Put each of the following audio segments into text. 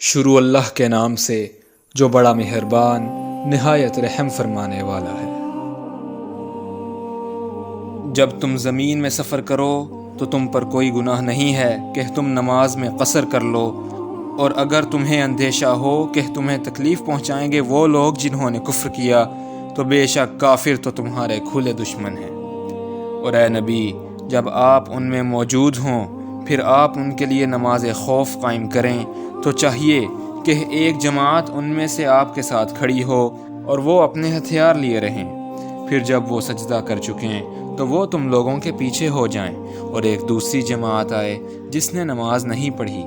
شروع اللہ کے نام سے جو بڑا مہربان نہایت رحم فرمانے والا ہے۔ جب تم زمین میں سفر کرو تو تم پر کوئی گناہ نہیں ہے کہ تم نماز میں قصر کر لو، اور اگر تمہیں اندیشہ ہو کہ تمہیں تکلیف پہنچائیں گے وہ لوگ جنہوں نے کفر کیا تو بے شک کافر تو تمہارے کھلے دشمن ہیں۔ اور اے نبی، جب آپ ان میں موجود ہوں پھر آپ ان کے لیے نماز خوف قائم کریں تو چاہیے کہ ایک جماعت ان میں سے آپ کے ساتھ کھڑی ہو اور وہ اپنے ہتھیار لیے رہیں۔ پھر جب وہ سجدہ کر چکیں تو وہ تم لوگوں کے پیچھے ہو جائیں، اور ایک دوسری جماعت آئے جس نے نماز نہیں پڑھی،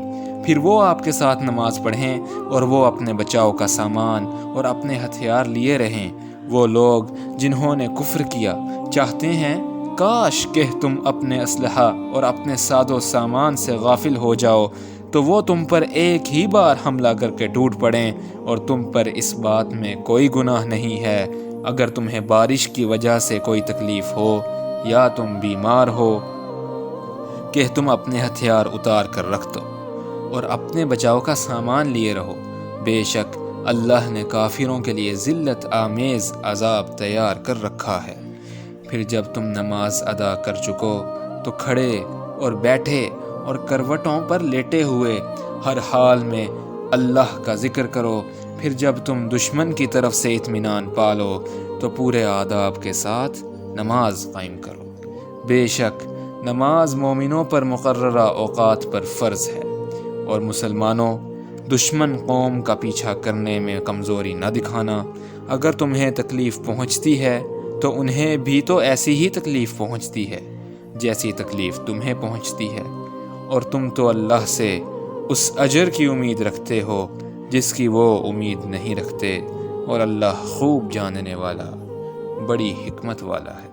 پھر وہ آپ کے ساتھ نماز پڑھیں اور وہ اپنے بچاؤ کا سامان اور اپنے ہتھیار لیے رہیں۔ وہ لوگ جنہوں نے کفر کیا چاہتے ہیں کاش کہ تم اپنے اسلحہ اور اپنے ساز و سامان سے غافل ہو جاؤ، تو وہ تم پر ایک ہی بار حملہ کر کے ٹوٹ پڑیں، اور تم پر اس بات میں کوئی گناہ نہیں ہے اگر تمہیں بارش کی وجہ سے کوئی تکلیف ہو یا تم بیمار ہو کہ تم اپنے ہتھیار اتار کر رکھ دو اور اپنے بچاؤ کا سامان لیے رہو۔ بے شک اللہ نے کافروں کے لیے ذلت آمیز عذاب تیار کر رکھا ہے۔ پھر جب تم نماز ادا کر چکو تو کھڑے اور بیٹھے اور کروٹوں پر لیٹے ہوئے ہر حال میں اللہ کا ذکر کرو۔ پھر جب تم دشمن کی طرف سے اطمینان پالو تو پورے آداب کے ساتھ نماز قائم کرو۔ بے شک نماز مومنوں پر مقررہ اوقات پر فرض ہے، اور مسلمانوں، دشمن قوم کا پیچھا کرنے میں کمزوری نہ دکھانا۔ اگر تمہیں تکلیف پہنچتی ہے تو انہیں بھی تو ایسی ہی تکلیف پہنچتی ہے جیسی تکلیف تمہیں پہنچتی ہے، اور تم تو اللہ سے اس اجر کی امید رکھتے ہو جس کی وہ امید نہیں رکھتے، اور اللہ خوب جاننے والا، بڑی حکمت والا ہے۔